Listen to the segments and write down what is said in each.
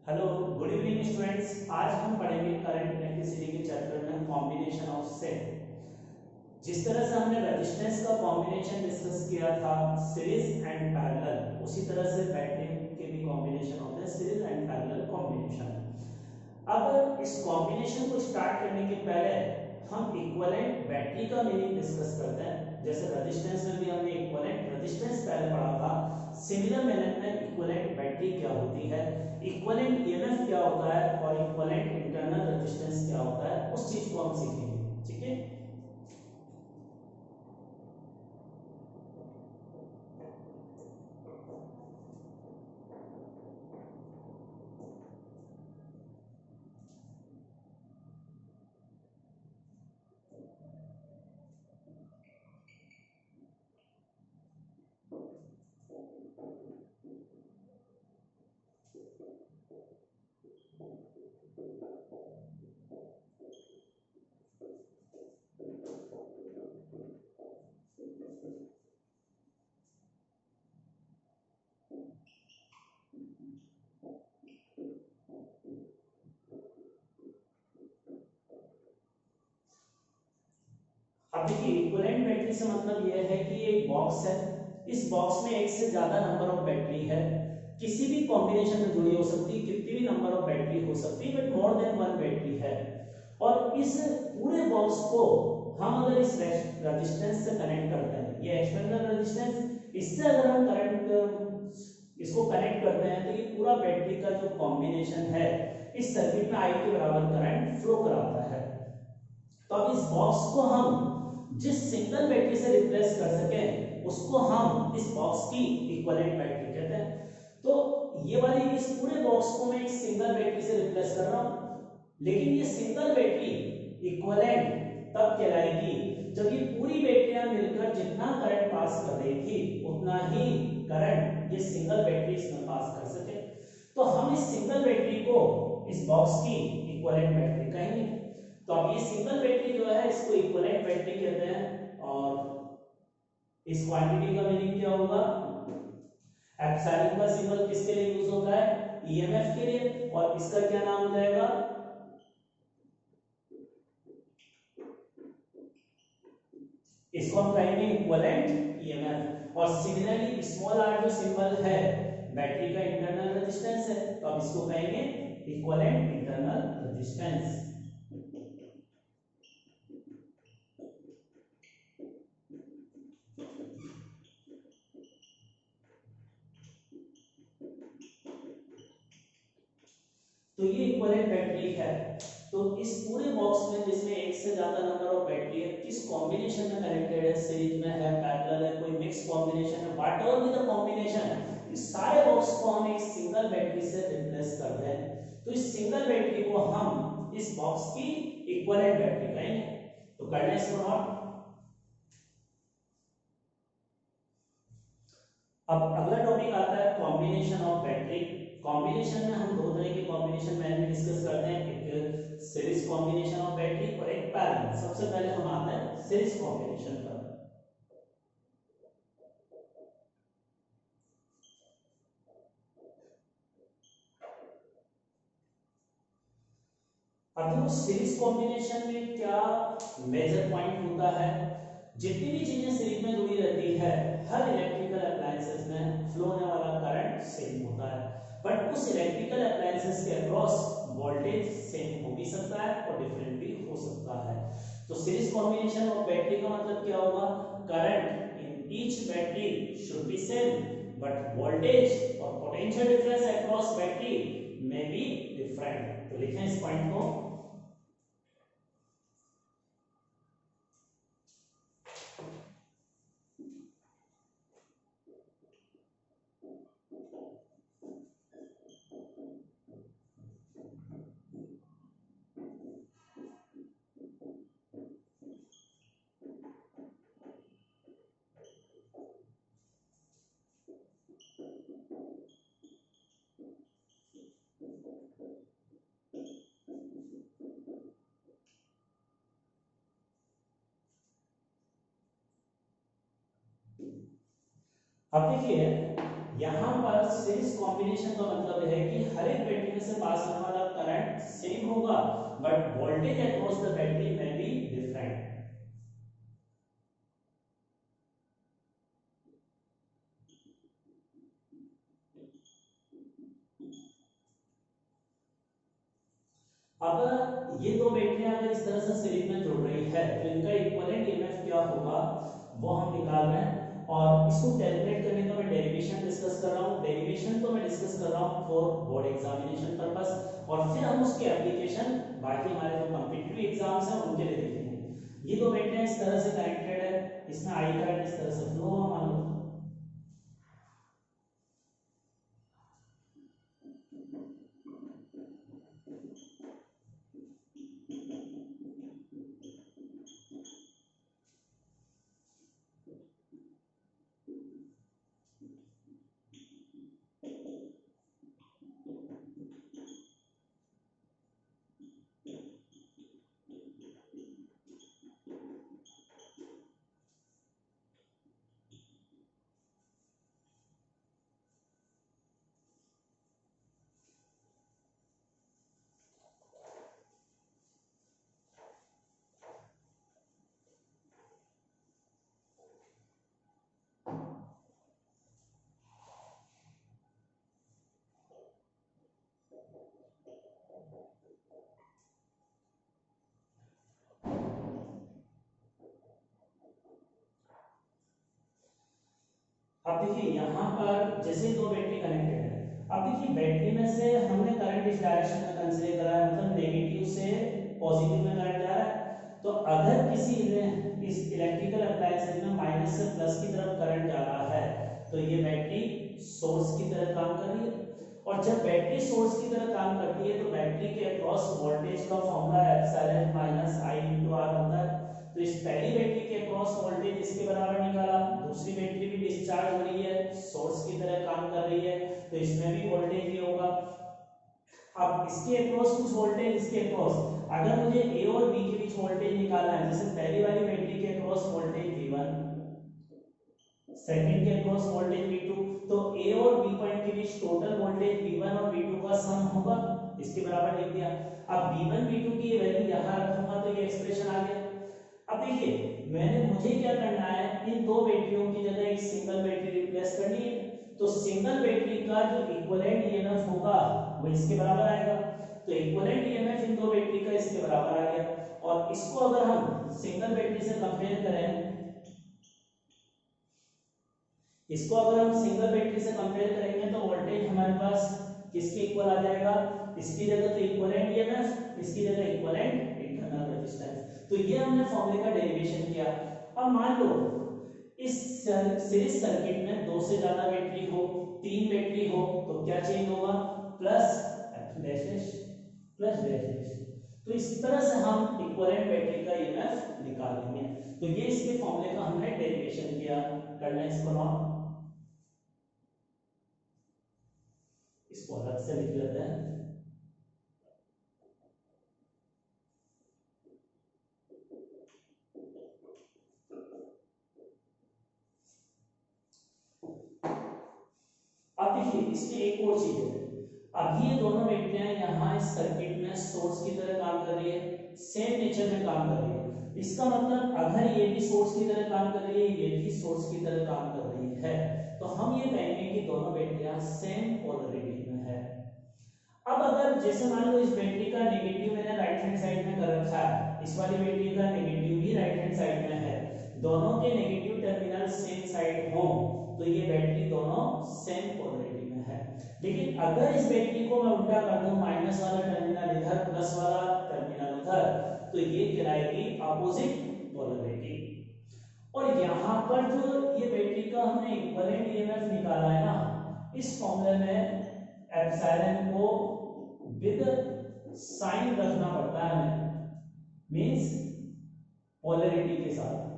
Hello, good evening students. आज हम पढ़ेंगे करंट इलेक्ट्रिसिटी के चैप्टर में कॉम्बिनेशन ऑफ सेल। जिस तरह से हमने रेजिस्टेंस का कॉम्बिनेशन डिस्कस किया था सीरीज एंड पैरेलल, उसी तरह से बैटरी के भी कॉम्बिनेशन होते हैं सीरीज एंड पैरेलल कॉम्बिनेशन। अब इस कॉम्बिनेशन को स्टार्ट करने के पहले हम इक्विवेलेंट बैटरी का मीनिंग डिस्कस करते हैं। जैसे रेजिस्टेंस में भी हमने इक्विवेलेंट रेजिस्टेंस पहले पढ़ा था, सिमिलर मैनर में इक्विवेलेंट बैटरी क्या होती है, इक्विवेलेंट ईएमएफ क्या होता है और इक्विवेलेंट इंटरनल रेजिस्टेंस क्या होता है, उस चीज को हम सीखेंगे। ठीक है। अब देखिए, इक्विवेलेंट बैटरी से मतलब यह है कि एक बॉक्स है, इस बॉक्स में एक से ज्यादा नंबर ऑफ बैटरी है, किसी भी कॉम्बिनेशन में जुड़ी हो सकती है, कितनी भी नंबर ऑफ बैटरी हो सकती है, but more than one battery है। और इस पूरे बॉक्स को हम अगर इस रेजिस्टेंस से कनेक्ट करते हैं, ये एक्सटर्नल रेजिस्टेंस, इससे अगर हम करंट इसको कनेक्ट करते हैं, तो ये पूरा बैटरी का जो कॉम्बिनेशन है इस सर्किट में आई के बराबर करंट फ्लो कराता है। तो अब इस बॉक्स को हम जिस सिंगल बैटरी से रिप्लेस कर सके उसको हम इस बॉक्स की इक्विवेलेंट बैटरी कहते हैं। तो ये वाली इस पूरे बॉक्स को मैं एक सिंगल बैटरी से रिप्लेस कर रहा हूं, लेकिन ये सिंगल बैटरी इक्विवेलेंट तब कहलाएगी जब ये पूरी बैटरियां मिलकर जितना करंट पास कर रही थी उतना ही करंट ये सिंगल बैटरी इसमें पास कर सके। तो हम इस सिंगल बैटरी को इस बॉक्स की इक्विवेलेंट बैटरी कहेंगे। तो अब ये सिंगल बैटरी जो है इसको इक्विवेलेंट बैटरी कहते हैं। और इस क्वांटिटी का मीनिंग क्या होगा, एप्सिलॉन का सिंबल किसके लिए यूज होता है, ईएमएफ के लिए, और इसका क्या नाम हो जाएगा, इसको हम कहेंगे इक्विवेलेंट ईएमएफ। और सिमिलरली स्मॉल आर जो सिंबल है बैटरी का इंटरनल रेजिस्टेंस है, तो अब इसको कहेंगे इक्विवेलेंट इंटरनल रेजिस्टेंस। तो ये इक्विवेलेंट बैटरी है। तो इस पूरे बॉक्स में जिसमें एक से ज्यादा नंबर ऑफ बैटरी है, किस कॉम्बिनेशन में कनेक्टेड है, सीरीज में है, पैरेलल है, कोई मिक्स कॉम्बिनेशन है, व्हाटएवर भी द कॉम्बिनेशन, इस सारे बॉक्स को हम एक सिंगल बैटरी से रिप्लेस कर दें, तो इस सिंगल बैटरी को हम इस बॉक्स की इक्विवेलेंट बैटरी कहेंगे। तो करना इसको नोट। अब अगला टॉपिक आता है कॉम्बिनेशन ऑफ बैटरी। कॉम्बिनेशन में हम दो तरह के कॉम्बिनेशन में डिस्कस करते हैं, एक सीरीज कॉम्बिनेशन ऑफ बैटरी और एक पैरेलल। सबसे पहले हम आते हैं सीरीज कॉम्बिनेशन पर। अब देखो, सीरीज कॉम्बिनेशन में क्या मेजर पॉइंट होता है, जितनी भी चीजें सीरीज में जुड़ी रहती है हर इलेक्ट्रिकल अप्लायंसेस में फ्लो होने वाला करंट सेम होता है, बट उस इलेक्ट्रिकल अप्लायंसेस के अक्रॉस वोल्टेज सेम हो भी सकता है और डिफरेंट भी हो सकता है। तो सीरीज कॉम्बिनेशन ऑफ बैटरी का मतलब क्या होगा, current in each battery should be same, but voltage और पोटेंशियल डिफरेंस अक्रॉस बैटरी में बी डिफरेंट। तो लिखें इस पॉइंट को। अब देखिए, यहां पर सीरीज कॉम्बिनेशन का मतलब है कि हर एक बैटरी में से पास होने वाला करंट सेम होगा, but voltage across the battery में बी डिफरेंट। अब ये दो बैटरियां अगर इस तरह से सीरीज में जुड़ रही है तो इनका इक्विवेलेंट ईएमएफ क्या होगा वो हम निकाल रहे हैं। और इसको कैलकुलेट करने का मैं डेरिवेशन डिस्कस कर रहा हूँ। डेरिवेशन तो मैं डिस्कस कर रहा हूँ फॉर बोर्ड एग्जामिनेशन पर्पस, और फिर हम उसके एप्लीकेशन बाकी हमारे जो कॉम्पिटिटिव एग्जाम्स हैं उनके लिए देखेंगे। ये दो बैटरियां इस तरह से कनेक्टेड है, इसमें आई करंट इस तरह से फ्लो हुआ मान लो। अब देखिए यहाँ पर जैसे दो बैटरी कनेक्टेड है, अब देखिए बैटरी में से हमने करंट इस डायरेक्शन में कंसीडर करा है, मतलब नेगेटिव से पॉजिटिव में करंट जा रहा है। तो अगर किसी इस इलेक्ट्रिकल अप्लायंसेस में माइनस से प्लस की तरफ करंट जा रहा है तो ये बैटरी सोर्स की तरह काम कर रही है। और जब बैटरी सोर्स की तरह काम करती है तो बैटरी के अक्रॉस वोल्टेज का formula epsilon minus I into R होता है। तो इस पहली बैटरी के अक्रॉस वोल्टेज इसके बराबर निकाला, दूसरी बैटरी भी डिस्चार्ज हो रही है, सोर्स की तरह काम कर रही है, तो इसमें भी वोल्टेज ये होगा। अब इसके अक्रॉस कुछ वोल्टेज, इसके अक्रॉस अगर मुझे ए और बी के बीच वोल्टेज निकालना है, जैसे पहली वाली बैटरी के अक्रॉस वोल्टेज V1, सेकंड के अक्रॉस वोल्टेज V2, तो ए और बी पॉइंट के बीच टोटल वोल्टेज V1 और V2 का सम होगा, इसके बराबर लिख दिया। अब V1 V2 की वैल्यू यहां रखूंगा तो ये एक्सप्रेशन आ गया। अब देखिए मुझे क्या करना है, इन दो बैटरियों की जगह एक सिंगल बैटरी रिप्लेस करनी है। तो सिंगल बैटरी का जो इक्विवेलेंट ईएमएफ होगा वो इसके बराबर आएगा। तो इक्विवेलेंट ईएमएफ इन दो बैटरी का इसके बराबर आ गया। और इसको अगर हम सिंगल बैटरी से कंपेयर करें, इसको अगर हम सिंगल बैटरी से कंपेयर करेंगे तो वोल्टेज हमारे पास किसके इक्वल आ जाएगा, इसकी जगह तो इक्विवेलेंट ईएमएफ, इसकी जगह इक्विवेलेंट इंटरनल रेजिस्टेंस। तो ये हमने फॉर्मूले का डेरिवेशन किया। अब मान लो इस सीरीज सर्किट में दो से ज्यादा बैटरी हो, तीन बैटरी हो, तो क्या चेंज होगा, प्लस डैश प्लस डैश। तो इस तरह से हम इक्विवेलेंट बैटरी का ईएमएफ निकाल लेंगे। तो ये इसके फॉर्मूले का हमने डेरिवेशन किया। करना इसको नॉट, इसको अलग से लिख लेते हैं। अब देखिए इसमें एक और चीज है, अब ये दोनों बैटरियां यहाँ इस सर्किट में सोर्स की तरह काम कर रही है, सेम नेचर में काम कर रही है। इसका मतलब अगर ये भी सोर्स की तरह काम कर रही है, ये भी सोर्स की तरह काम कर रही है, तो हम ये कहेंगे कि दोनों बैटरियां सेम पोलैरिटी में है। अब अगर जैसे मान लो इस बैटरी का नेगेटिव मैंने राइट हैंड साइड में कर रखा है, इस वाली बैटरी का नेगेटिव भी राइट हैंड साइड में है, दोनों के नेगेटिव टर्मिनल सेम साइड हो तो ये बैटरी दोनों सेम पोलैरिटी में है। लेकिन अगर इस बैटरी को मैं उल्टा कर दूं, माइनस वाला टर्मिनल इधर, प्लस वाला टर्मिनल उधर, तो ये कहलाएगी अपोजिट पोलैरिटी। और यहाँ पर जो ये बैटरी का हमने इक्विवेलेंट ईएमएफ निकाला है ना, इस फॉर्मूले में एप्सिलॉन को विद साइन रखना पड़ता है हमें, मींस पोलैरिटी के साथ।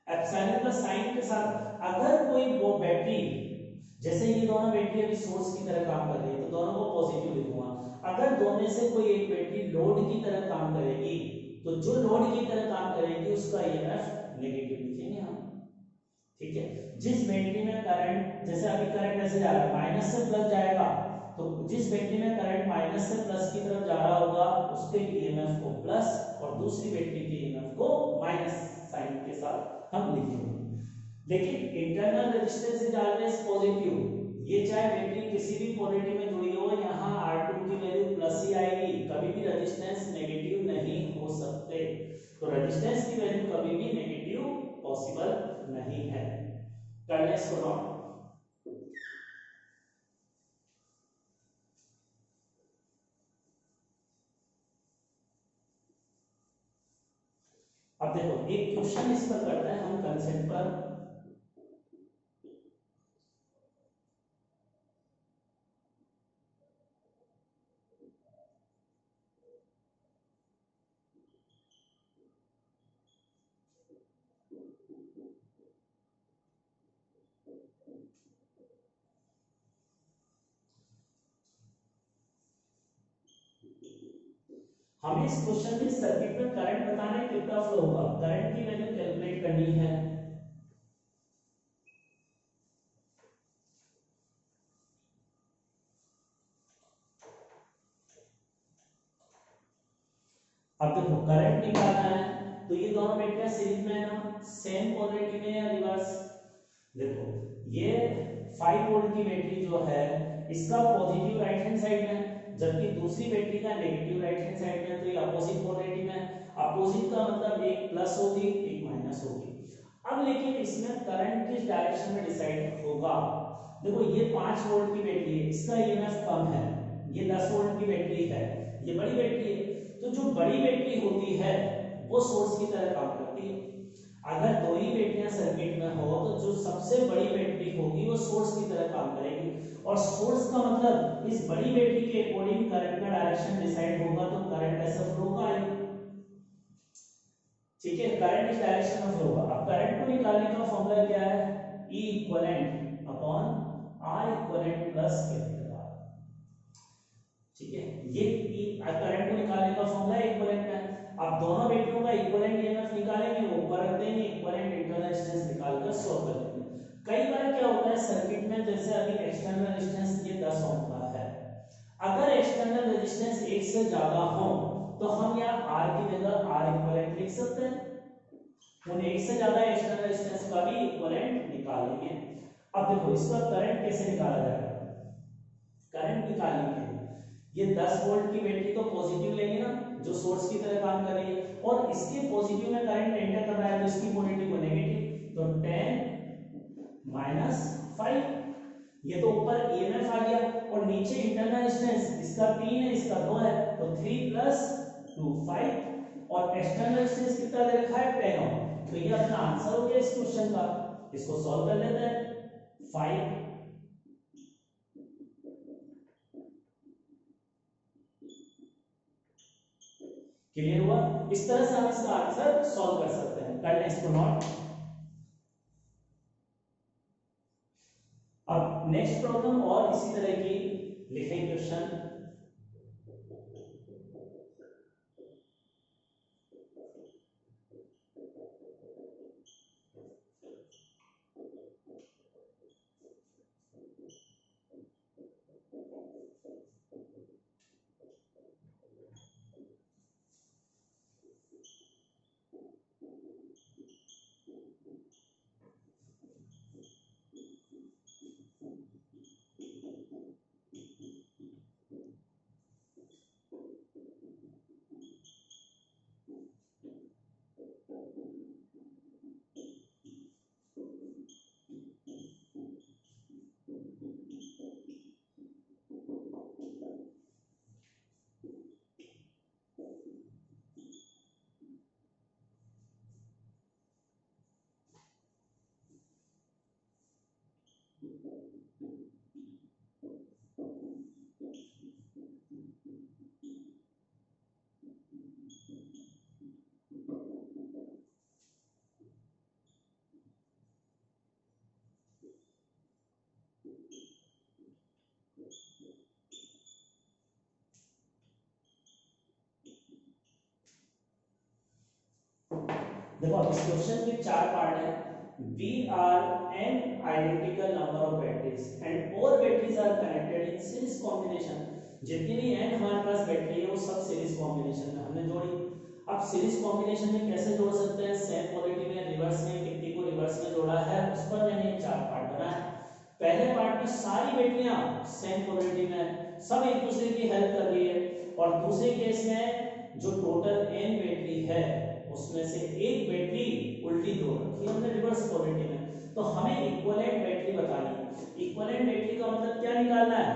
एप्सिलॉन का साइन के साथ अगर कोई वो बैटरी, जैसे ये दोनों बैटरी अभी सोर्स की तरह काम कर रही है तो दोनों को पॉजिटिव लिखूंगा। अगर दोनों से कोई एक बैटरी लोड की तरह काम करेगी तो जो लोड की तरह काम करेगी उसका ईएमएफ नेगेटिव लिखेंगे हम। ठीक है। जिस बैटरी में करंट, जैसे अभी करंट ऐसे जा रहा है, माइनस से प्लस जाएगा, तो जिस बैटरी में करंट माइनस से प्लस की तरफ जा रहा होगा उसके ईएमएफ को प्लस और दूसरी बैटरी के ईएमएफ को माइनस साइन के साथ हम लिखेंगे। लेकिन internal resistance is always positive, ये चाहे बैटरी किसी भी पोलैरिटी में जुड़ी हो, यहाँ R2 की वैल्यू प्लस ही आएगी, कभी भी रेजिस्टेंस नेगेटिव नहीं हो सकते। तो रेजिस्टेंस की वैल्यू कभी भी नेगेटिव पॉसिबल नहीं है। कर लें इसको नोट। अब देखो एक क्वेश्चन इस पर करते हैं हम कंसेप्ट पर। हमें इस क्वेश्चन में सर्किट में करंट बताना है कितना फ्लो होगा, करंट की वैल्यू कैलकुलेट करनी है। अब देखो करंट निकालना है, तो ये दोनों बैटरियां सीरीज में है ना, सेम पोलैरिटी में या रिवर्स। देखो ये 5 वोल्ट की बैटरी जो है इसका पॉजिटिव राइट हैंड साइड में, जबकि दूसरी बैटरी का नेगेटिव राइट हैंड साइड में, तो ये अपोजिट पोलैरिटी में। अपोजिट का मतलब एक प्लस होगी एक माइनस होगी। अब लेकिन इसमें करंट किस डायरेक्शन में डिसाइड होगा। देखो ये 5 वोल्ट की बैटरी है, इसका ईएमएफ कम है, ये 10 वोल्ट की बैटरी है, ये बड़ी बैटरी है। तो जो बड़ी बैटरी होती है वो सोर्स की तरह काम करती है। अगर दो ही बैटरियां सर्किट में हो तो जो सबसे बड़ी बैटरी होगी वो सोर्स की तरह काम करेगी, और सोर्स का मतलब इस बड़ी बैटरी के अकॉर्डिंग करंट का डायरेक्शन डिसाइड होगा, तो करंट ऐसा फ्लो होगा। ठीक है, करंट इस डायरेक्शन में फ्लो होगा। अब करंट को निकालने का फॉर्मूला क्या है, E equivalent upon R equivalent plus capital R। ठीक है, ये करंट को निकालने का फॉर्मूला इक्विवेलेंट है। अब दोनों बैटरियों का इक्विवेलेंट ईएमएफ निकालेंगे, ऊपर रख देंगे, इक्विवेलेंट इंटरनल रेजिस्टेंस निकालकर सॉल्व कर लेंगे। कई बार क्या होता है सर्किट में, जैसे अभी एक्सटर्नल रेजिस्टेंस ये 10 ओम का है, अगर एक्सटर्नल रेजिस्टेंस 1 से ज्यादा हो तो हम यहाँ R की जगह R इक्विवेलेंट लिख सकते हैं। उन 1 से ज्यादा एक्सटर्नल रेजिस्टेंस का भी इक्विवेलेंट निकालेंगे। अब देखो इसका करंट कैसे निकाला जाएगा। करंट निकालने के लिए ये 10 वोल्ट की बैटरी तो पॉजिटिव लेंगे ना, जो सोर्स की तरह काम कर रही है, और इसके पॉजिटिव में करंट एंटर कर रहा है तो इसकी पोलैरिटी को नेगेटिव, तो 10 माइनस 5, ये तो ऊपर ईएमएफ आ गया, और नीचे इंटरनल रेजिस्टेंस इसका 3 है इसका 2 है, तो 3 प्लस 2 5, और एक्सटर्नल रेजिस्टेंस कितना दे रखा है 10 ओम। तो ये अपना आंसर हो गया इस क्वेश्चन का। इसको सॉल्व कर लेते हैं। 5 क्लियर हुआ। इस तरह से हम इसका आंसर सॉल्व कर सकते हैं। कर लें इसको नोट। अब नेक्स्ट प्रॉब्लम और इसी तरह की लिखें क्वेश्चन। देखो अब इस क्वेश्चन के 4 पार्ट है। V are n identical number of batteries and all batteries are connected in series combination. जितनी भी n हमारे पास बैटरी है वो सब सीरीज कॉम्बिनेशन में हमने जोड़ी। अब सीरीज कॉम्बिनेशन में कैसे जोड़ सकते हैं? सेम क्वालिटी में, रिवर्स में, कितनी को रिवर्स में जोड़ा है उस पर मैंने 4 पार्ट बनाया। पहले पार्ट में सारी बैटरियां सेम क्वालिटी में सब एक दूसरे की हेल्प कर रही है, और दूसरे केस में जो टोटल n बैटरी है उसमें से एक बैटरी उल्टी जोड़ रखी है हमने रिवर्स क्वालिटी में। तो हमें इक्विवेलेंट बैटरी बतानी है। इक्विवेलेंट बैटरी का मतलब क्या निकालना है?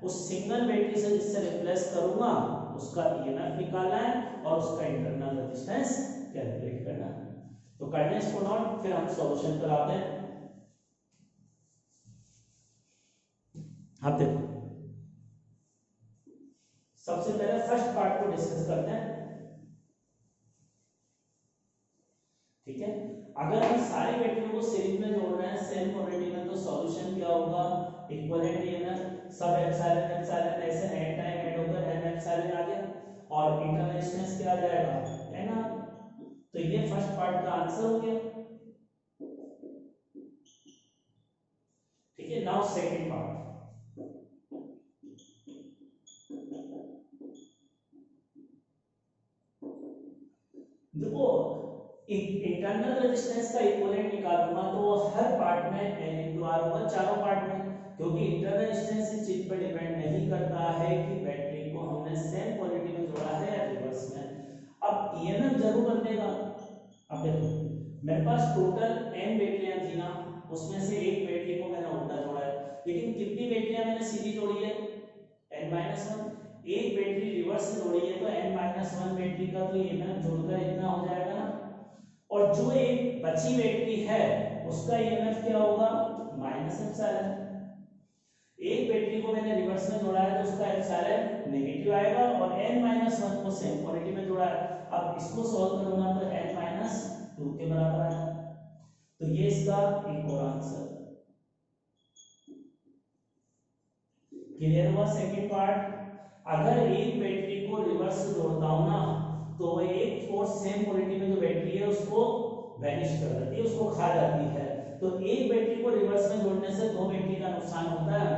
उस सिंगल बैटरी से जिससे रिप्लेस करूंगा उसका ईएमएफ निकालना है और उसका इंटरनल रेजिस्टेंस कैलकुलेट करना है। तो करना है इसको नोट, फिर हम सॉल्यूशन पर आते हैं। आप देखो, सबसे पहले फर्स्ट पार्ट को डिस्कस करते हैं। ठीक है, अगर हम सारी बैटरियों को सीरीज में जोड़ रहे हैं सेम क्वांटिटी में, तो सॉल्यूशन क्या होगा? इक्विवेलेंट ईएमएफ सब एप्सिलॉन एप्सिलॉन ऐसे n टाइम ऐड होकर n एप्सिलॉन आ गया, और इंटरनल रेजिस्टेंस क्या आ जाएगा? n आ। तो ये फर्स्ट पार्ट का आंसर हो गया। ठीक है, नाउ सेकंड पार्ट। देखो, इंटरनल रेजिस्टेंस का इक्विवेलेंट निकालूंगा तो हर पार्ट में n into r होगा, चारों पार्ट में, क्योंकि इंटरनल रेजिस्टेंस इस चीज पर डिपेंड नहीं करता है कि बैटरी को हमने सेम क्वालिटी में जोड़ा है या रिवर्स में। अब ईएमएफ जरूर बदलेगा। अब देखो, मेरे पास टोटल n बैटरियां थी ना, उसमें से एक बैटरी को मैंने उल्टा जोड़ा है, लेकिन कितनी बैटरियां मैंने सीधी जोड़ी है? n-1। एक बैटरी रिवर्स से जोड़ी है तो n-1 बैटरी का तो ईएमएफ जोड़कर इतना हो जाएगा ना, और जो एक बची बैटरी है उसका ईएमएफ क्या होगा? Minus epsilon. एक बैटरी को मैंने रिवर्स में जोड़ा है तो उसका एप्सिलॉन नेगेटिव आएगा, और n-1 को सेम क्वांटिटी में जोड़ा है। अब इसको सॉल्व करूंगा तो n-2 के बराबर आएगा। तो ये इसका एक और आंसर। क्लियर हुआ सेकंड पार्ट? अगर एक बैटरी को रिवर्स से जोड़ता हूं ना, तो एक और सेम क्वालिटी में जो बैटरी है उसको वैनिश कर देती है, उसको खा जाती है। तो एक बैटरी को रिवर्स में जोड़ने से दो बैटरी का नुकसान होता है।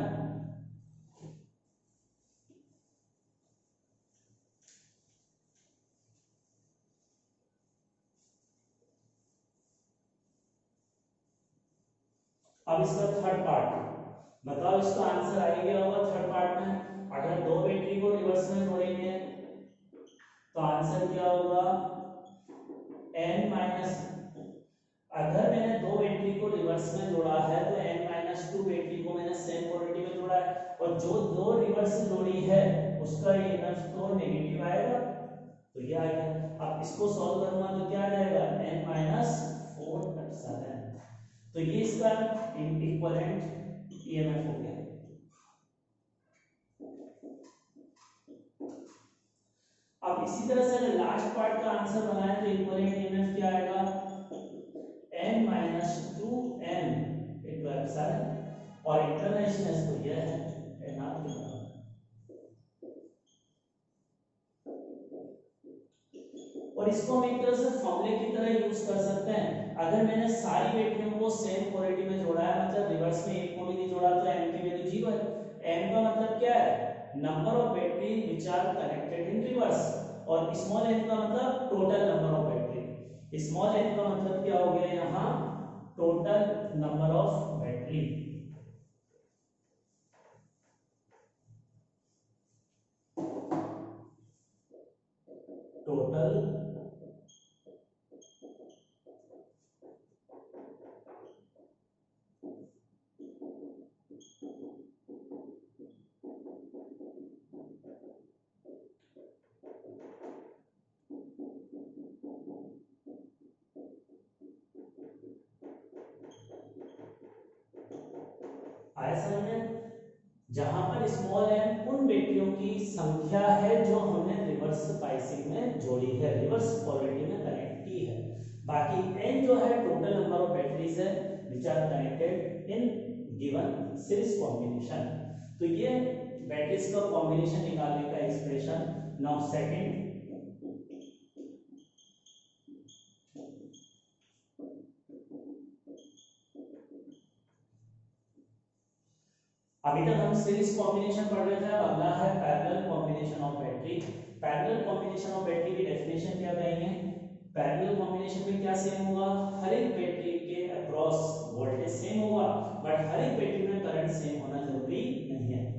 अब इसका थर्ड पार्ट बताओ, इसका आंसर आ गया होगा थर्ड पार्ट में। अगर दो बैटरी को रिवर्स में जोड़ेंगे तो आंसर क्या होगा? n-, अगर मैंने दो बैटरी को रिवर्स में जोड़ा है तो n-2 बैटरी को मैंने सेम क्वांटिटी में जोड़ा है, और जो दो रिवर्स जोड़ी है उसका ईएमएफ तो नेगेटिव आएगा, तो ये आ गया। अब इसको सॉल्व करूंगा तो क्या आ जाएगा? n-4 epsilon. तो ये इसका इक्विवेलेंट ईएमएफ हो गया। अब इसी तरह से अगर लास्ट पार्ट का आंसर बनाए तो इक्विवेलेंट ईएमएफ क्या आएगा? n-2m into एप्सिलॉन, और इंटरनल रेजिस्टेंस तो यह है nr के बराबर। और इसको हम एक तरह से फॉर्मूले की तरह यूज कर सकते हैं। अगर मैंने सारी बैटरियों को सेम क्वालिटी में जोड़ा है, मतलब रिवर्स में एक को भी नहीं जोड़ा, तो m की वैल्यू 0 है। m का मतलब क्या है? Number of battery which are connected in reverse, और स्मॉल n का मतलब total number of battery. Small n का मतलब क्या हो गया यहाँ? Total number of battery. Total आया समझ में? जहां पर स्मॉल n उन बैटरियों की संख्या है जो हमने रिवर्स बाइसिंग में जोड़ी है, रिवर्स क्वालिटी में कनेक्ट की है। बाकी n जो है टोटल नंबर ऑफ बैटरीज है which are connected in given series combination. तो ये बैटरीज का कॉम्बिनेशन निकालने का एक्सप्रेशन। नाउ सेकंड, अभी तक हम सीरीज कॉम्बिनेशन पढ़ रहे थे, अब अगला है parallel combination of battery. Parallel combination of battery की डेफिनेशन क्या कहेंगे? पैरेलल कॉम्बिनेशन में क्या सेम होगा? हर एक बैटरी के अक्रॉस वोल्टेज सेम होगा, बट हर एक बैटरी में करंट सेम होना जरूरी नहीं है।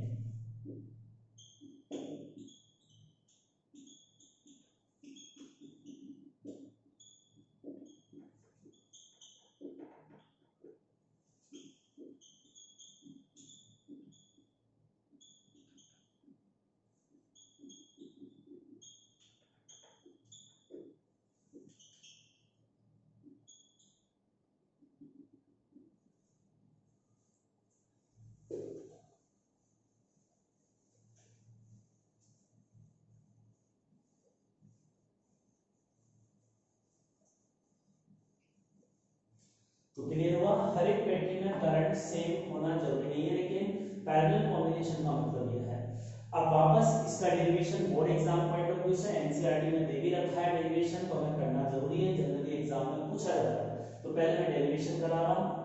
तो क्लियर हुआ, हर एक बैटरी में करंट सेम होना जरूरी नहीं है, लेकिन पैरेलल कॉम्बिनेशन का मतलब यह है। अब वापस इसका derivation board exam point of view से एनसीईआरटी में दे भी रखा है डेरिवेशन, तो हमें करना जरूरी है, जनरली एग्जाम में पूछा जाता है। तो पहले मैं डेरिवेशन करा रहा हूं।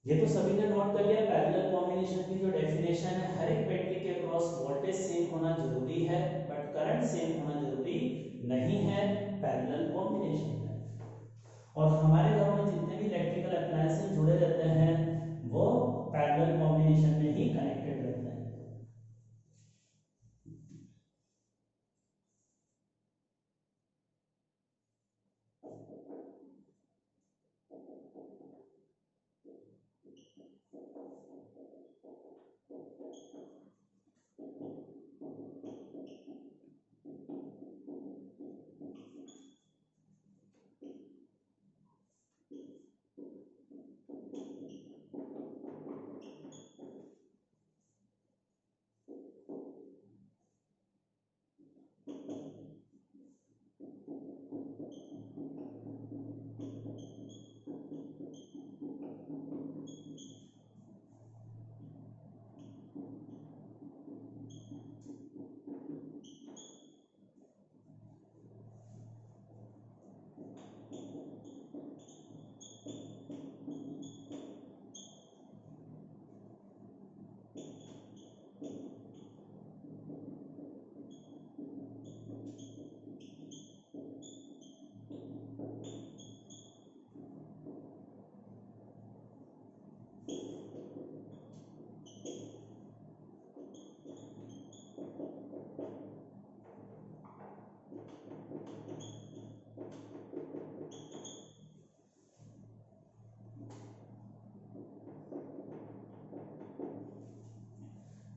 ये तो सभी ने नोट कर लिया, पैरेलल कॉम्बिनेशन की जो डेफिनेशन है, हर एक बैटरी के अक्रॉस वोल्टेज सेम होना जरूरी है, बट करंट सेम होना जरूरी नहीं है पैरेलल कॉम्बिनेशन में। और हमारे घरों में जितने भी इलेक्ट्रिकल अप्लायंसेस जुड़े रहते हैं वो पैरेलल कॉम्बिनेशन में ही कनेक्टेड रहते हैं।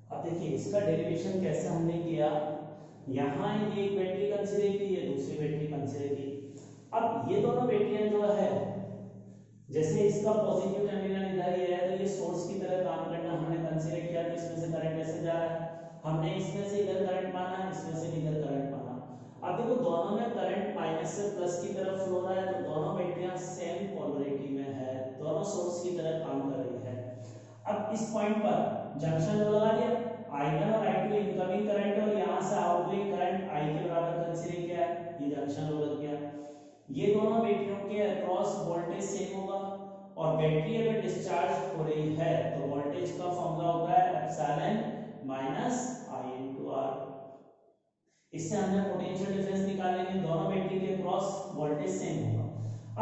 अब देखिए इसका डेरिवेशन कैसे हमने किया। यहाँ ये एक बैटरी कंसीडर की, ये दूसरी बैटरी कंसीडर की। अब ये दोनों बैटरियां जो है, जैसे इसका पॉजिटिव टर्मिनल इधर ही है, तो ये सोर्स की तरह काम करना हमने कंसीडर किया, तो इसमें से करंट ऐसे जा रहा है, हमने इसमें से इधर करंट माना, इसमें से इधर करंट माना। अब देखो दोनों में करंट माइनस से प्लस की तरफ फ्लो रहा है, तो दोनों बैटरियां सेम पोलैरिटी में है, दोनों सोर्स की तरह काम कर रही है। अब इस पॉइंट पर जंक्शन जो लगा दिया, I1 और I2 इनकमिंग करंट और यहां से आउटगोइंग करंट I के बराबर कंसीडर किया है, ये जंक्शन लग गया। ये दोनों बैटरियों के अक्रॉस वोल्टेज सेम होगा, और बैटरी अगर डिस्चार्ज हो रही है तो वोल्टेज का फॉर्मूला होता है epsilon minus I into R। इससे हमने पोटेंशियल डिफरेंस निकालेंगे, दोनों बैटरी के अक्रॉस वोल्टेज सेम होगा।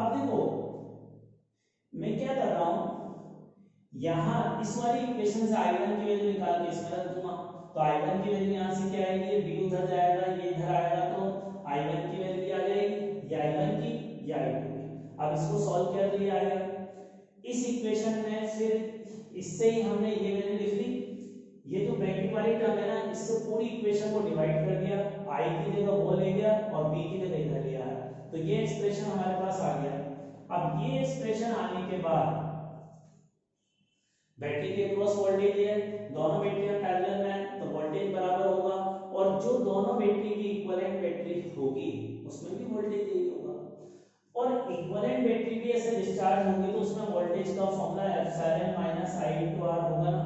अब देखो मैं क्या कर रहा हूं, यहां इस वाली इक्वेशन से I1 की वैल्यू निकाल के इसमें रख दूंगा, तो I1 की वैल्यू यहां से क्या आएगी, b उधर जाएगा, ये इधर आएगा, तो I1 की वैल्यू क्या आ जाएगी, या I1 की या I2 की। अब इसको सॉल्व किया तो ये आएगा। इस इक्वेशन में फिर इससे ही हमने ये वैल्यू लिख ली, ये जो ब्रैकेट वाली टर्म है ना, इससे पूरी इक्वेशन को डिवाइड कर दिया, आई की जगह वो ले गया और बी की जगह इधर लिया है, तो ये एक्सप्रेशन हमारे पास आ गया। अब ये एक्सप्रेशन आने के बाद बैटरी के क्रॉस वोल्टेज है, दोनों बैटरियां पैरेलल में हैं, तो वोल्टेज बराबर होगा, और जो दोनों बैटरी की इक्विवेलेंट बैटरी होगी उसमें भी वोल्टेज यही होगा, और इक्विवेलेंट बैटरी भी ऐसे डिस्चार्ज होगी तो उसमें वोल्टेज का formula epsilon minus I into R होगा ना।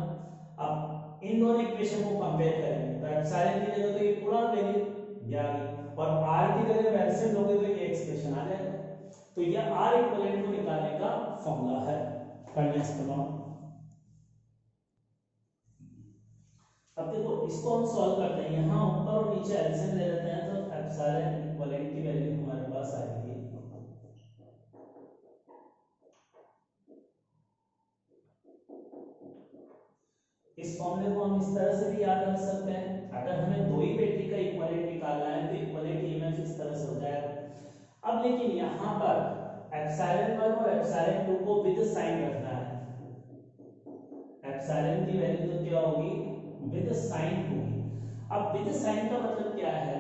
अब इन दोनों इक्वेशन को कंपेयर करेंगे तो एप्सिलॉन की जगह तो ये पूरा वैल्यू आ गई, और आर की जगह वैल्यू लोगे तो ये एक्सप्रेशन आ जाएगा, तो ये आर इक्विवेलेंट को निकालने का फॉर्मूला है। कर लें इस्तेमाल। अब देखो इसको हम सॉल्व करते हैं, यहाँ ऊपर और नीचे एलसीएम ले लेते हैं, तो एप्सिलॉन इक्विवेलेंट की वैल्यू हमारे पास आएगी इस फॉर्मूले को हम इस तरह से भी याद रख सकते हैं, अगर हमें दो ही बैटरी का इक्विवेलेंट निकालना है तो इक्विवेलेंट ईएमएफ इस तरह से हो जाएगा। अब लेकिन यहाँ पर एप्सिलॉन 1 और एप्सिलॉन 2 को विद साइन रखना है, एप्सिलॉन की वैल्यू तो क्या होगी, विद साइन होगी। अब विद साइन का मतलब क्या है,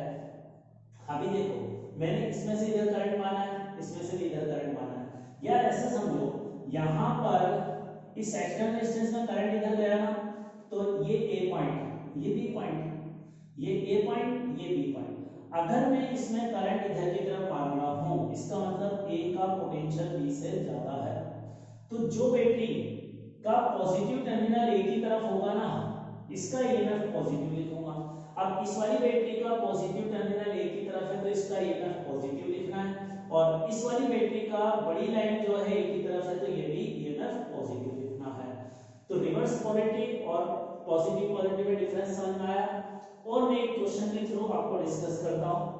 अभी देखो मैंने इसमें से इधर करंट माना है, इसमें से भी इधर करंट माना है, यार ऐसे समझो यहाँ पर इस एक्सटर्नल रेजिस्टेंस में करंट इधर गया ना, तो ये ए पॉइंट, ये बी पॉइंट, ये ए पॉइंट, ये बी पॉइंट, अगर मैं इसमें करंट इधर की तरफ मान रहा हूं, इसका मतलब ए का पोटेंशियल बी से ज्यादा है, तो जो बैटरी का पॉजिटिव टर्मिनल ए की तरफ होगा ना, इसका ईएमएफ पॉजिटिव लिखूंगा। अब इस वाली बैटरी का पॉजिटिव टर्मिनल ए की तरफ है तो इसका ईएमएफ पॉजिटिव लिखना है, और इस वाली बैटरी का बड़ी लाइन जो है ए की तरफ है तो ये भी ईएमएफ पॉजिटिव लिखना है। तो रिवर्स पॉजिटिव और पॉजिटिव पॉजिटिव में डिफरेंस समझ में आया, और मैं एक क्वेश्चन के थ्रू आपको डिस्कस करता हूं।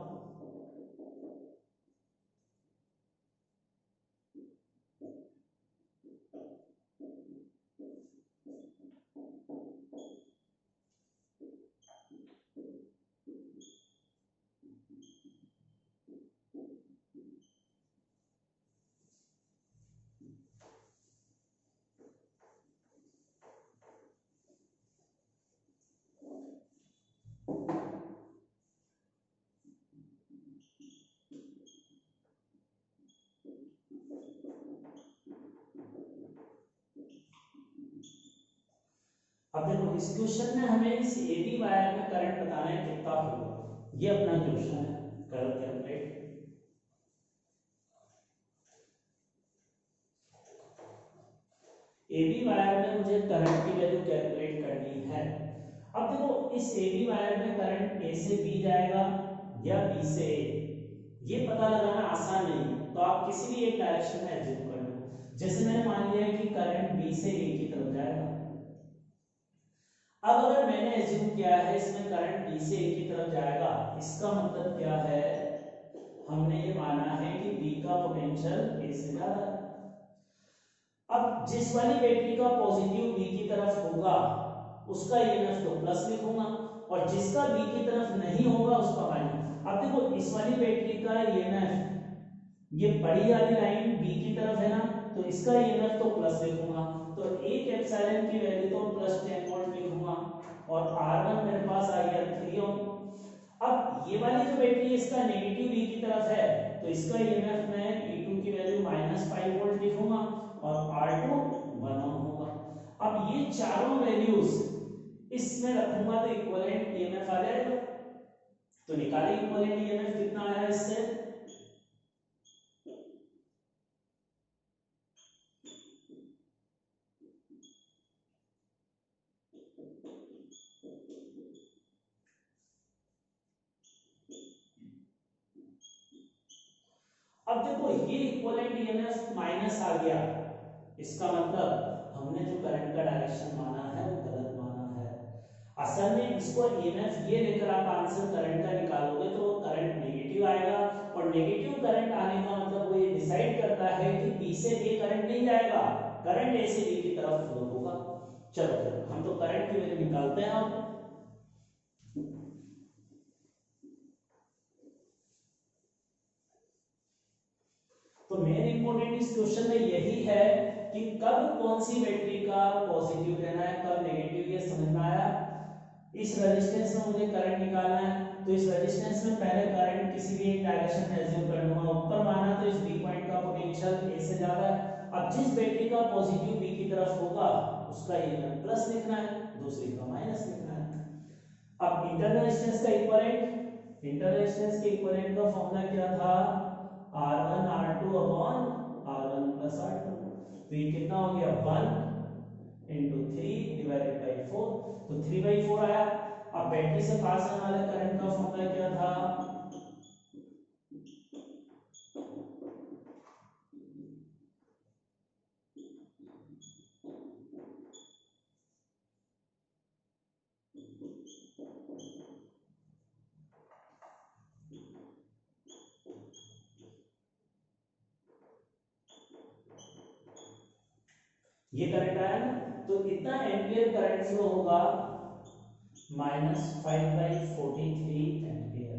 अब देखो इस क्वेश्चन में हमें इस एबी वायर में करंट बताना है कितना होगा, ये अपना क्वेश्चन है, करो कैलकुलेट। एबी वायर में मुझे करंट की वैल्यू कैलकुलेट करनी है। अब देखो इस एबी वायर में करंट ए से बी जाएगा या बी से ए, ये पता लगाना आसान नहीं है, तो आप किसी भी एक डायरेक्शन में एज्यूम कर लो। जैसे मैंने मान लिया है कि करंट बी से ए की तरफ जाएगा, अब अगर मैंने एज्यूम किया है इसमें करंट बी से ए की तरफ जाएगा, इसका मतलब क्या है, हमने ये माना है कि बी का पोटेंशियल ए से ज्यादा है। अब जिस वाली बैटरी का पॉजिटिव बी की तरफ होगा उसका ईएमएफ तो प्लस लिखूंगा, और जिसका बी की तरफ नहीं होगा उसका माइनस। अब देखो इस वाली बैटरी का ईएमएफ, ये बड़ी वाली लाइन बी की तरफ है ना, तो इसका ईएमएफ तो प्लस लिखूंगा, तो एक एप्सिलॉन की वैल्यू तो प्लस 10 वोल्ट लिखूंगा, और R1 मेरे पास आ गया 3 ओम। अब ये वाली जो बैटरी है इसका नेगेटिव बी की तरफ है, तो इसका ईएमएफ मैं E2 की वैल्यू -5 वोल्ट लिखूंगा, और R2 1 ओम होगा। अब ये चारों वैल्यूज इसमें रखूंगा तो इक्विवेलेंट ईएमएफ आ जाएगा, तो निकाले इक्विवेलेंट ईएमएफ कितना आया इससे, अब देखो ये इक्विवेलेंट ईएमएफ माइनस आ गया, इसका मतलब हमने जो करंट का डायरेक्शन माना है वो गलत माना है। असल में इसको ईएमएफ ये लेकर आप आंसर करंट का निकालोगे तो करंट नेगेटिव आएगा, और नेगेटिव करंट आने का मतलब वो ये डिसाइड करता है कि बी से ए करंट नहीं जाएगा, करंट ए से बी की तरफ फ्लो होगा। चलो हम तो करंट की वैल्यू निकालते हैं अब। तो मेन इंपॉर्टेंट इस क्वेश्चन में यही है कि कब कौन सी बैटरी का पॉजिटिव लेना है, कब नेगेटिव, ये समझ में आया। इस रेजिस्टेंस में मुझे करंट निकालना है, तो इस रेजिस्टेंस में पहले करंट किसी भी एक डायरेक्शन में एज्यूम कर लूंगा, ऊपर माना तो इस बी पॉइंट का पोटेंशियल ए से ज्यादा है। अब जिस बैटरी का पॉजिटिव बी की तरफ होगा उसका ये प्लस लिखना है, दूसरी का माइनस लिखना है। अब इंटरनल रेजिस्टेंस का इक्विवेलेंट, इंटरनल रेजिस्टेंस के इक्विवेलेंट का फॉर्मूला क्या था, R1 R2 upon R1 plus R2। तो ये कितना हो गया 1 इंटू 3 डिवाइडेड बाई 4, तो 3/4 आया। अब बैटरी से पास होने वाले करंट का फॉर्मूला क्या था, ये करंट आया ना, तो इतना एम्पियर करंट फ्लो होगा -5/43 एम्पियर।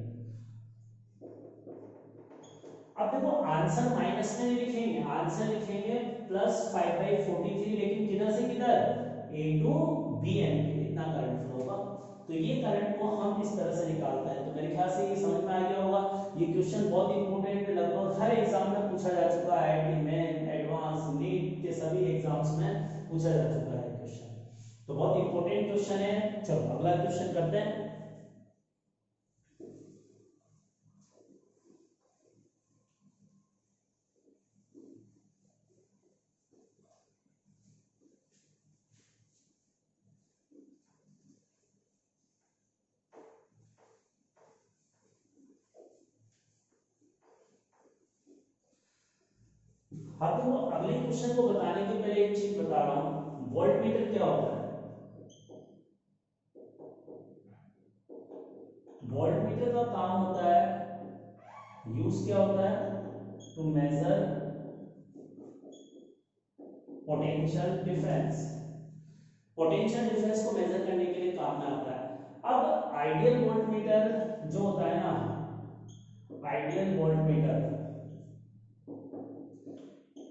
अब देखो आंसर माइनस में नहीं लिखेंगे, आंसर लिखेंगे +5/43, लेकिन किधर से किधर, ए टू बी एम्पियर इतना करंट फ्लो होगा। तो ये करंट को हम इस तरह से निकालते हैं। तो मेरे ख्याल से ये समझ में आ गया होगा। ये क्वेश्चन बहुत इंपॉर्टेंट है, लगभग हर एग्जाम में पूछा जा चुका है, आईआईटी मेन, एडवांस, नीट के सभी एग्जाम्स में पूछा जा चुका है क्वेश्चन। तो बहुत इंपॉर्टेंट क्वेश्चन है। चलो अगला क्वेश्चन करते हैं। अब देखो अगले क्वेश्चन को बताने के पहले एक चीज बता रहा हूं, वोल्टमीटर क्या होता है। वोल्टमीटर का काम होता है, यूज क्या होता है, to measure potential difference. Potential difference को मेजर करने के लिए काम में आता है। अब आइडियल वोल्टमीटर जो होता है ना, आइडियल वोल्टमीटर,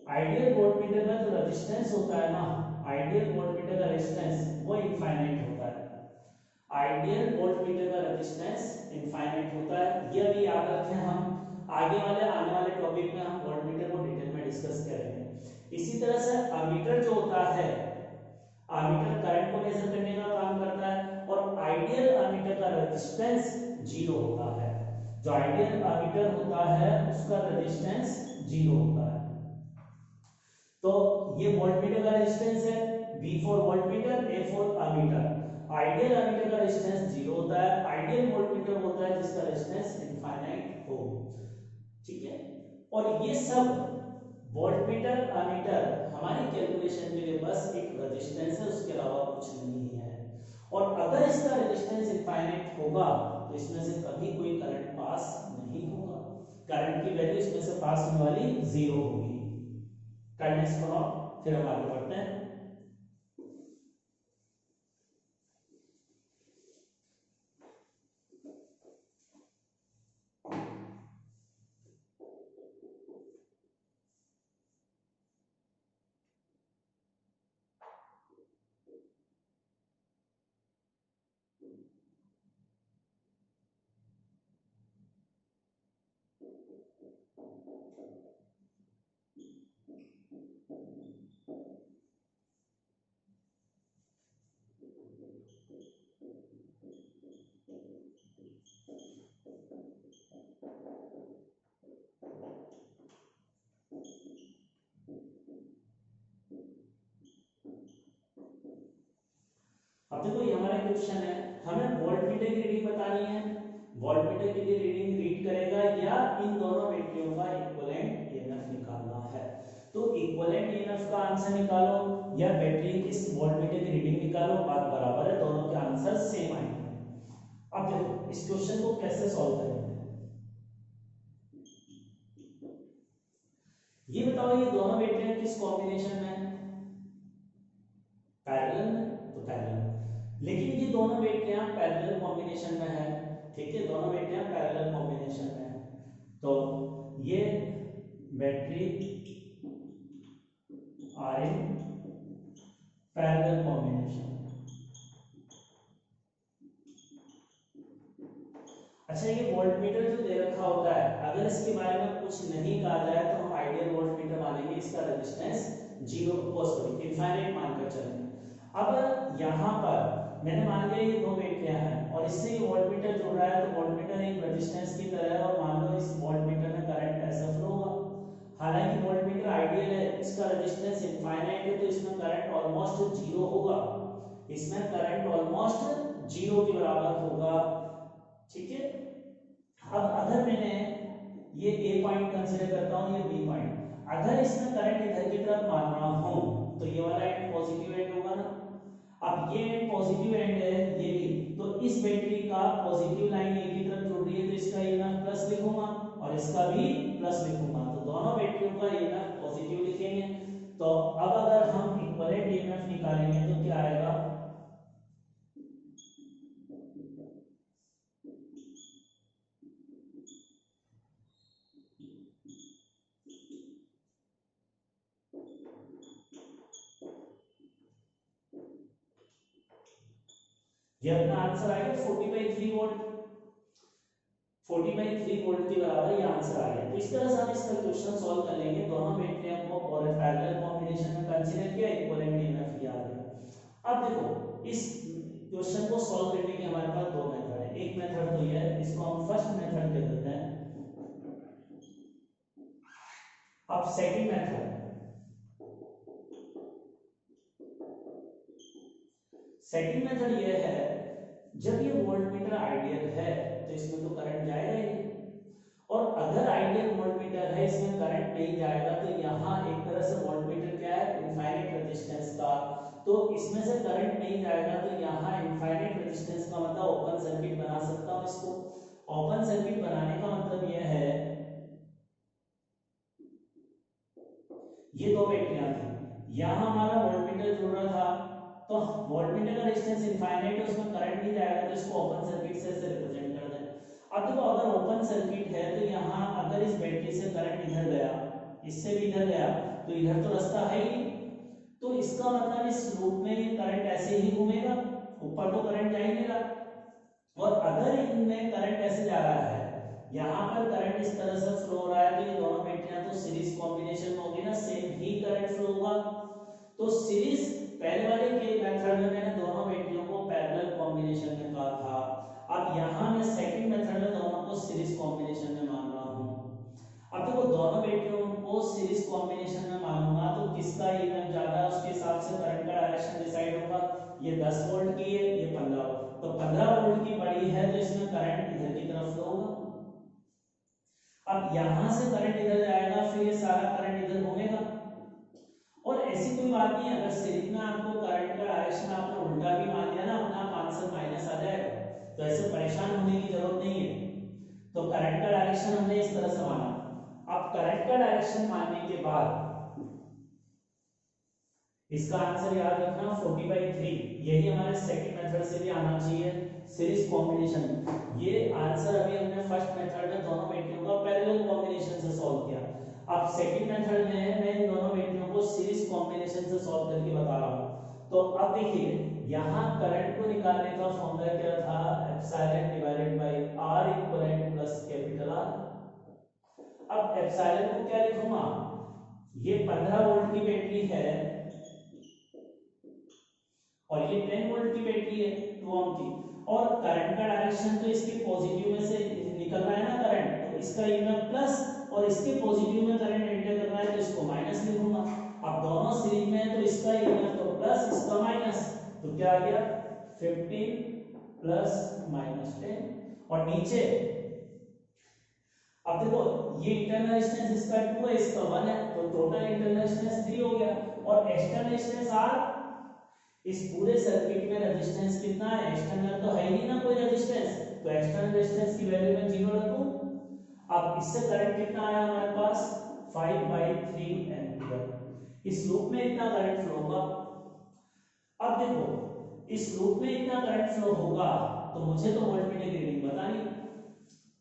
आइडियल वोल्टमीटर का जो रेजिस्टेंस होता है ना, आइडियल वोल्टमीटर का रेजिस्टेंस वो इनफाइनाइट होता है। आइडियल वोल्टमीटर का रेजिस्टेंस इनफाइनाइट होता है। ये भी याद रखें, हम आगे वाले आने वाले टॉपिक में हम वोल्टमीटर को डिटेल में डिस्कस करेंगे। इसी तरह से अमीटर जो होता है, अमीटर करंट को मेजर करने का काम करता है, और आइडियल अमीटर का रेजिस्टेंस जीरो होता है। जो आइडियल अमीटर होता है उसका रेजिस्टेंस जीरो होता है। तो ये वोल्टमीटर का रेजिस्टेंस है, V for voltmeter, A for ammeter. Ideal ammeter का रेजिस्टेंस जीरो होता है, आइडियल वोल्टमीटर होता है जिसका रेजिस्टेंस इनफाइनाइट हो। ठीक है, और ये सब वोल्टमीटर अमीटर हमारी कैलकुलेशन के लिए बस एक रेजिस्टेंस है, उसके अलावा कुछ नहीं है। और अगर इसका रेजिस्टेंस इनफाइनाइट होगा तो इसमें से कभी कोई करंट पास नहीं होगा, करंट की वैल्यू इसमें से पास होने वाली जीरो होगी। काइंडनेस करो, फिर हम आगे बढ़ते हैं। अब देखो ये हमारा क्वेश्चन है, हमें वोल्टमीटर की रीडिंग बतानी है। वोल्टमीटर की रीडिंग रीड करेगा या इन दोनों बैटरियों का इक्विवेलेंट ईएमएफ निकालना है। तो इक्विवेलेंट ईएमएफ का आंसर निकालो या बैटरी इस वोल्टमीटर की रीडिंग निकालो, बात बराबर है, दोनों के आंसर सेम आएंगे। अब देखो इस क्वेश्चन को कैसे सॉल्व करेंगे, ये बताओ, ये दोनों बैटरियां किस कॉम्बिनेशन में है, पैरेलल में, तो पैरेलल। लेकिन ये दोनों बैटरियां पैरेलल कॉम्बिनेशन में है, ठीक है, दोनों बैटरियां पैरेलल कॉम्बिनेशन में है। तो ये battery are in parallel combination, अच्छा, ये वोल्टमीटर जो दे रखा होता है, अगर इसके बारे में कुछ नहीं कहा जाए तो हम आइडियल वोल्टमीटर मानेंगे, इसका रेजिस्टेंस जीरो सॉरी इनफाइनाइट मानकर चलेंगे। अब यहाँ पर मैंने मान लिया ये दो बैटरियां हैं और इससे ये वोल्टमीटर जुड़ रहा है, तो वोल्टमीटर एक रेजिस्टेंस की तरह है और मान लो इस वोल्टमीटर में करंट ऐसा फ्लो होगा। हालांकि वोल्टमीटर आइडियल है, इसका रेजिस्टेंस इनफाइनाइट है, तो इसमें करंट ऑलमोस्ट जीरो होगा, इसमें करंट ऑलमोस्ट जीरो के बराबर होगा। ठीक है, अब अगर मैंने ये ए पॉइंट कंसीडर करता हूं, ये बी पॉइंट, अगर इसमें करंट इधर की तरफ मान रहा हूं तो ये वाला एंड पॉजिटिव एंड होगा ना। अब ये एंड पॉजिटिव एंड है, ये भी, तो इस बैटरी का पॉजिटिव लाइन ए की तरफ जुड़ रही है, तो इसका ईएमएफ प्लस लिखूंगा और इसका भी प्लस लिखूंगा, तो दोनों बैटरियों का ईएमएफ पॉजिटिव लिखेंगे। तो अब अगर हम इक्विवेलेंट ईएमएफ निकालेंगे तो क्या आएगा, ये अपना आंसर आएगा 40/3 वोल्ट, 40/3 वोल्ट के बराबर ये आंसर आ गया। तो इस तरह से हम इसका क्वेश्चन सॉल्व कर लेंगे, दोनों बैटरियों को पैरेलल कॉम्बिनेशन में कंसीडर किया, इक्विवेलेंट ईएमएफ लिया गया। अब देखो इस क्वेश्चन को सॉल्व करने के हमारे पास दो मेथड है, एक मेथड तो ये है, इसको हम फर्स्ट मेथड कह देते हैं। अब सेकंड मेथड, सेकंड मेथड ये है, जब ये वोल्टमीटर आइडियल है तो इसमें तो करंट जाएगा ही नहीं, और अगर आइडियल वोल्टमीटर है इसमें करंट नहीं जाएगा, तो यहाँ एक तरह से वोल्टमीटर क्या है, इनफाइनाइट रेजिस्टेंस का, तो इसमें से करंट नहीं जाएगा, तो यहाँ इनफाइनाइट रेजिस्टेंस का मतलब ओपन सर्किट बना सकता हूँ इसको। ओपन सर्किट बनाने का मतलब यह है, ये दो बैटरियां थी, यहाँ हमारा वोल्टमीटर जुड़ रहा था, तो वोल्टमीटर का रेजिस्टेंस इनफाइनाइट है, उसमें करंट नहीं जाएगा, तो इसको ओपन सर्किट से रिप्रेजेंट कर दें। अब देखो अगर ओपन सर्किट है तो यहाँ अगर इस बैटरी से करंट इधर गया, इससे भी इधर गया, तो इधर तो रास्ता है ही, तो इसका मतलब इस लूप में करंट ऐसे ही घूमेगा, ऊपर तो करंट जा ही नहीं रहा, और अगर इनमें करंट ऐसे जा रहा है, यहाँ पर करंट इस तरह से फ्लो हो रहा है, तो ये दोनों बैटरियां तो सीरीज कॉम्बिनेशन में होगी ना, सेम ही करंट फ्लो होगा। तो सीरीज, पहले वाले के मेथड में मैंने दोनों बैटरियों को पैरेलल कॉम्बिनेशन में कहा था, अब यहाँ मैं सेकंड मेथड में दोनों को सीरीज कॉम्बिनेशन में मान रहा हूँ। अब देखो दोनों बैटरियों को सीरीज कॉम्बिनेशन में मानूंगा तो किसका ईएमएफ ज्यादा है उसके हिसाब से करंट का डायरेक्शन डिसाइड होगा। ये 10 वोल्ट की है, ये 15 वोल्ट, तो 15 वोल्ट की बड़ी है तो इसमें करंट इधर की तरफ फ्लो होगा। अब यहां से करंट इधर जाएगा, फिर ये सारा करंट इधर घूमेगा, और ऐसी कोई बात नहीं, अगर सीरीज में आपको करंट का डायरेक्शन आपने उल्टा भी मान लिया ना, अपना आंसर माइनस आ जाएगा, तो ऐसे परेशान होने की जरूरत नहीं है। तो करंट का डायरेक्शन हमने इस तरह से माना। अब करंट का डायरेक्शन मानने के बाद इसका आंसर याद रखना 40/3, यही हमारे सेकंड मेथड से भी आना चाहिए, सीरीज कॉम्बिनेशन। ये आंसर अभी हमने फर्स्ट मेथड में दोनों बैटरियों का पैरेलल कॉम्बिनेशन से सॉल्व किया, अब सेकंड मेथड में मैं इन दोनों बैटरियों को सीरीज कॉम्बिनेशन से सॉल्व करके बता रहा हूं। तो अब देखिए यहां करंट को निकालने का फॉर्मूला क्या था, epsilon divided by R equivalent plus capital R. अब एप्सिलॉन को क्या लिखूंगा, ये 15 वोल्ट की बैटरी है और ये 10 वोल्ट की बैटरी है 2 ओम की, और करंट का डायरेक्शन तो इसके पॉजिटिव में से निकल रहा है ना करंट, तो इसका ईएमएफ प्लस और इसके पॉजिटिव में करंट एंटर कर रहा है, तो इसको माइनस लिखूंगा। अब दोनों सीरीज में है तो इसका ईएमएफ तो प्लस, इसका माइनस, तो क्या आ गया 15 प्लस माइनस 10, और नीचे अब देखो ये इंटरनल रेजिस्टेंस इसका 2 है, इसका 1 है, तो टोटल इंटरनल रेजिस्टेंस 3 हो गया, और एक्सटर्नल रेजिस्टेंस R, इस पूरे सर्किट में रेजिस्टेंस कितना है, एक्सटर्नल तो है ही ना कोई रेजिस्टेंस, तो एक्सटर्नल रेजिस्टेंस की वैल्यू मैं 0 रखूं। अब इससे करंट कितना आया हमारे पास 5/3 एम्पीयर, इस लूप में इतना करंट फ्लो होगा। अब देखो इस लूप में इतना करंट फ्लो होगा तो मुझे तो वोल्टमीटर की रीडिंग बतानी।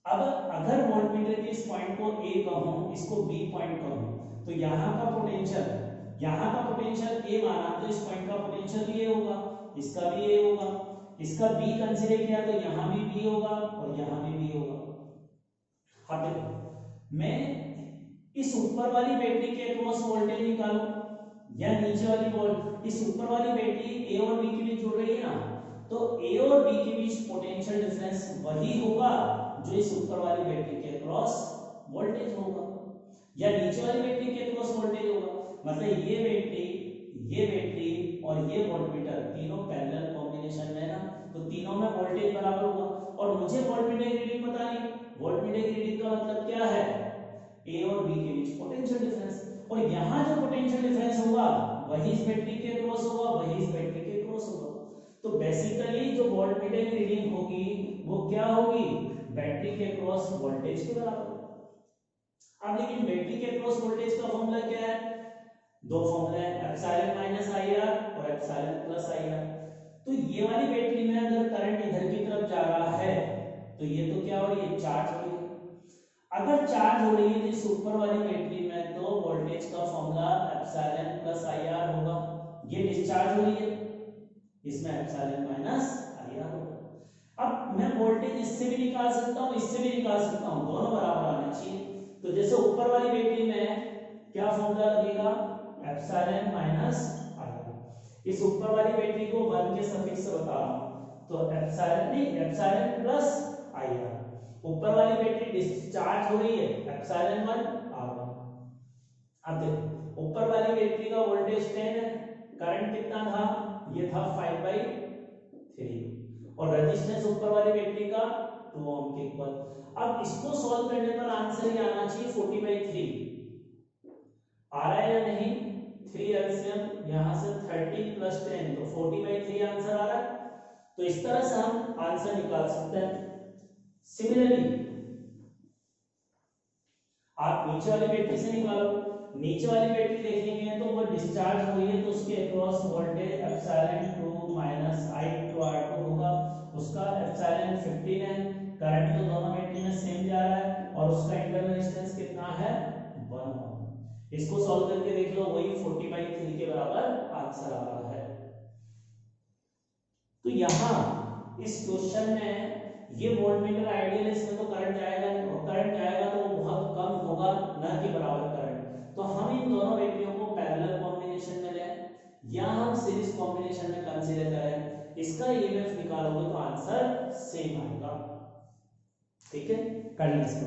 अब अगर वोल्टमीटर के इस पॉइंट को A कहूं, इसको B पॉइंट कहूं, तो यहाँ का पोटेंशियल A माना तो इस पॉइंट का पोटेंशियल भी A होगा, इसका भी A होगा, इसका B कंसीडर किया तो यहाँ भी B होगा और यहाँ भी B होगा। अब देखो मैं इस ऊपर वाली बैटरी के अक्रॉस वोल्टेज निकालूं या नीचे वाली वोल्ट, इस ऊपर वाली बैटरी ए और बी के बीच जुड़ रही है ना, तो ए और बी के बीच पोटेंशियल डिफरेंस वही होगा जो इस ऊपर वाली बैटरी के अक्रॉस वोल्टेज होगा या नीचे वाली बैटरी के अक्रॉस वोल्टेज होगा। मतलब ये बैटरी और ये वोल्टमीटर तीनों पैरेलल कॉम्बिनेशन में है ना, तो तीनों में वोल्टेज बराबर होगा। और मुझे वोल्टमीटर की रीडिंग पता नहीं, वोल्टमीटर की रीडिंग का मतलब क्या है, ए और बी के बीच पोटेंशियल डिफरेंस, और यहाँ जो पोटेंशियल डिफरेंस होगा वही इस बैटरी के अक्रॉस होगा, वही इस बैटरी के अक्रॉस होगा। तो बेसिकली जो वोल्टमीटर की रीडिंग होगी वो क्या होगी, बैटरी के अक्रॉस वोल्टेज के बराबर। अब लेकिन बैटरी के अक्रॉस वोल्टेज का फॉर्मूला क्या है, दो फॉर्मूला है, एप्सिलॉन माइनस IR और एप्सिलॉन प्लस IR। तो ये वाली बैटरी में अगर करंट इधर की तरफ जा रहा है तो ये तो क्या हो रही है, चार्ज हो रही है। अगर चार्ज हो रही है तो इस ऊपर वाली बैटरी में तो वोल्टेज का फॉर्मूला एप्सिलॉन प्लस IR होगा। ये डिस्चार्ज हो रही है, इसमें एप्सिलॉन माइनस IR होगा। अब मैं वोल्टेज इससे भी निकाल सकता हूं, इससे भी निकाल सकता हूं, दोनों बराबर आने चाहिए। तो जैसे ऊपर वाली बैटरी में क्या फॉर्मूला लगेगा, एप्सिलॉन माइनस IR। इस ऊपर वाली बैटरी को 1 के सफिक्स से बता रहा हूं, तो एप्सिलॉन नहीं, एप्सिलॉन प्लस IR। ऊपर वाली बैटरी डिस्चार्ज हो रही है, एप्सिलॉन 1 R1। अब देखो ऊपर वाली बैटरी का वोल्टेज 10 है, करंट कितना था, ये था 5/3, और रेजिस्टेंस ऊपर वाली बैटरी का 2 ओम के इक्वल। अब इसको सॉल्व करने पर आंसर ही आना चाहिए 40/3। आ रहा है या नहीं, 3 एलसीएम यहां से 30 प्लस 10 तो 40/3 आंसर आ रहा है। तो इस तरह से हम आंसर निकाल सकते हैं। सिमिलरली आप नीचे वाली बैटरी से निकालो, नीचे वाली बैटरी देखेंगे तो वो डिस्चार्ज हुई है तो उसके across voltage epsilon 2 minus I into R2 होगा, उसका एप्सिलॉन 15 है, करंट तो दोनों बैटरी में सेम जा रहा है और उसका इंटरनल रेजिस्टेंस कितना है, 1 ओम। इसको सॉल्व करके देख लो, वही 40/3 के बराबर आंसर आ रहा है। तो यहाँ इस क्वेश्चन में ये वोल्टमीटर आइडियल है, इसमें तो करंट जाएगा नहीं, और करंट जाएगा तो वो बहुत कम होगा, न कि बराबर करंट। तो हम इन दोनों बैटरियों को पैरेलल कॉम्बिनेशन में लें या हम सीरीज कॉम्बिनेशन में कंसीडर करें, इसका ईएमएफ निकालोगे तो आंसर सेम आएगा। ठीक है, कर लें इसको।